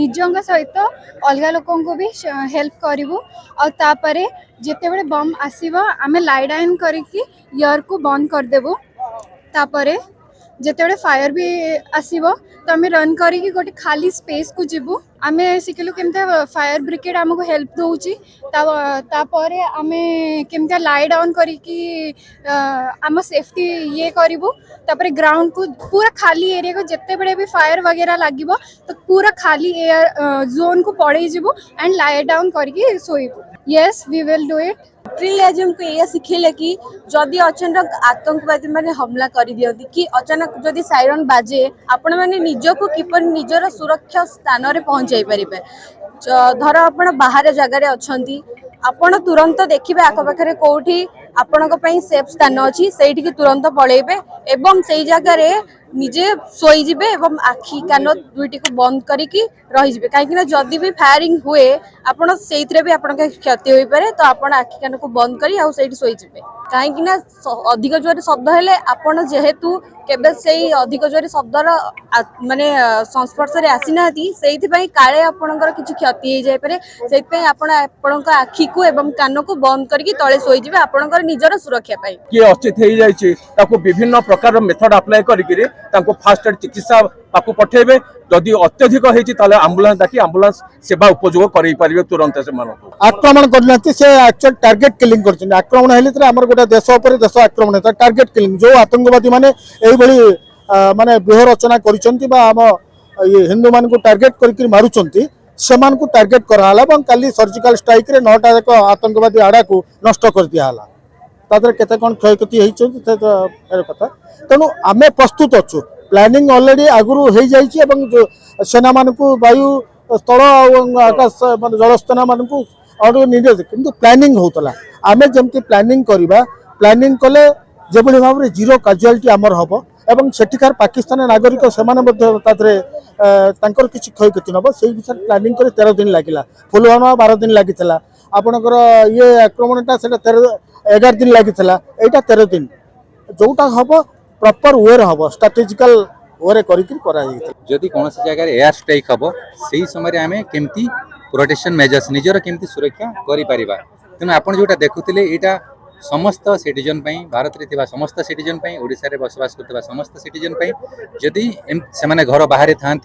निजंग सहित अलग लोक भी हेल्प करूँ और जितेबले बम आसब आम लाइट आइन करके ईयर को बंद करदेबू तापरे जितेबले फायर भी आसब तो आम रन करके गोटे खाली स्पेस को जीवु आम शिखिलु केमती फायर ब्रिगेड आमको हेल्प दौची तापर आम केमती लाइट ऑन करके आम सेफ्टी ये करूँ तापर ग्राउंड को पूरा खाली एरिया को जिते बड़े भी फायर वगैरह लगे तो पूरा खाली एयर जोन को पड़े जीवु एंड लाइट डाउन करके सोइबु। Yes we will do it. April आज हमको यह शिखेले कि जदि अचानक आतंकवादी माने हमला कर दियंती कि अचानक जदि साइरन बाजे आपण माने निजको किपर निजर सुरक्षा स्थान रे पहुंचाई परिबे। धर आपण बाहर जगह अच्छी आपण तुरंत देखिए आखपाखे कौटी आपणक सेफ स्थान अच्छी से तुरंत पलैबे एवं से जगह निजे शोईजे एवं आखि कान दुईटी को बंद करके रहीजे कहीं जदि भी फायरिंग हुए आपण से भी आपण क्षति हो पारे तो आपण आखि कान को बंद कर शोईजे कहीं अधिक जोर शब्द हेले आपण जेहेतु केबे से अधिक जोर शब्दर माने संस्पर्श रे आसी ना से काले आपणकर किसी क्षति हो जाए से आपण आखि को एवं कान को बंद करके तले शोईजे आपणकर निजर सुरक्षा पाई किए अचित हो जाए विभिन्न प्रकार मेथड अप्लाई करके फास्ट एड चिकित्सा पाकु पठेबे जदि अत्यधिक होती आंबुलांस डाकी आंबुलांस सेवा उपयोग कर तुरंत से आक्रमण करना से एक्चुअल टार्गेट किलिंग कर आक्रमण हेले आम गोटे देश उपर देश आक्रमण होता टार्गेट किलिंग जो आतंकवादी माने माने व्यूह रचना कर हिंदू मान टार्गेट करके मारुंट से टार्गेट कराला काली सर्जिकल स्ट्राइक रे 9टा जाक आतंकवादी आड़ा को नष्ट कर दियाला तादर केते कोन क्षयक्षति होई कथा तेणु आमे प्रस्तुत अच्छु प्लानिंग ऑलरेडी आगुरु हो जाइए सेना मान को वायु स्थल आकाश मान जलसेना मान को ऑर्डर निर्देश किंतु प्लानिंग होतला आमे जमती प्लानिंग करबा प्लानिंग कले जेबळी भाव रे जीरो कैजुअलिटी आमर हबो एवं सेठिकार पाकिस्तान नागरिक सेमाने तांकर किछि क्षयक्षति नब से विषय प्लानिंग करे 13 दिन लागिला फुलवामा 12 दिन लागितला आपनकर ये आक्रमणटा सेटा 11 दिन लागितला एटा 13 दिन जोटा हबो प्रॉपर वे हम स्ट्राटेजिकल वे करी कौन जगह एयर स्ट्राइक हम से समय आम केमती प्रोटेक्शन मेजर्स निजर केमती सुरक्षा करें तेणु आप जोटा देखुले यहाँ समस्त सिटीजन भारत में समस्त सिटीजन ओडिशा रे बसवास करता समस्त सिटीजन जदि से घर बाहर था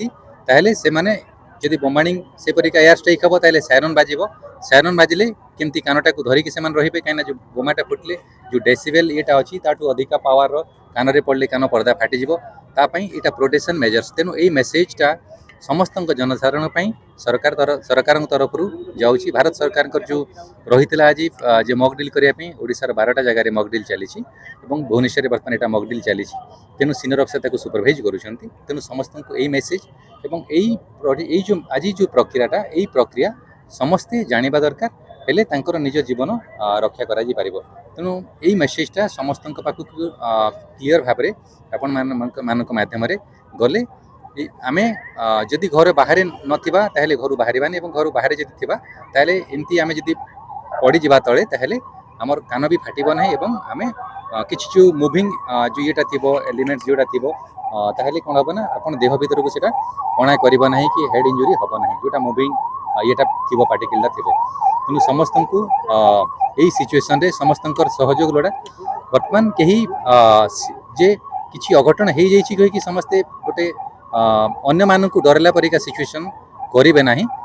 से जदि बोम्बाणिंग से परिका एयर स्ट्राइक हम ताले सायरन बाजिले केमती कानटा को धरिकी से रे कहीं जो बोमाटा फुटले जो डेसिबेल यहाँ अच्छी ताठू अधिका पावर कान रे पड़े कान पर्दा फाटिज यहाँ प्रोटेक्शन मेजर्स तेणु यही मेसेजटा समस्त जनसाधारण सरकार तरफ जाऊँगी भारत सरकार जो रही आज जो मक डिल करने ओडिशार 12टा जगह मक डिल चली भुवनेश्वर बर्तमान यहाँ मक डिल चली तेणु सीनियर अफिसर सुपरभाइज करूँ समस्त को यही मेसेज यही जो आज जो प्रक्रियाटा यही प्रक्रिया समस्ते जानिबा दरकार हेले तांकर निज जीवन रक्षा करा जी पारिबो तेणु यही मेसेजटा समस्त पाखक क्लीयर भाव में आपण मानक माध्यम गले आमे जदि घर बाहर नथिबा ताहेले घर बाहरिबानी एवं घर बाहर जदि थिबा ताहेले एमती आमे जदि पड़ी जिबा तळे ताहेले हमर कान भी फाटिबो नाही एवं आमे किछि जो मूविंग जो येटा थिबो एलिमेंट्स जोटा थिबो ताहेले कोन हबो ना आपण देह भीतर को सेटा कोणा करिबो नाही कि हेड इंजुरी हबो नाही जोटा मूविंग येटा थिबो पार्टिकल थिबो तेणु समस्त को यही सिचुएशन रे समस्त सहयोग लोड़ा बर्तमान कहीं जे किसी अघटन हो जाइए कहीकि समस्ते गोटे अन्य मानक डरला परिका सिचुएशन करेंगे ना।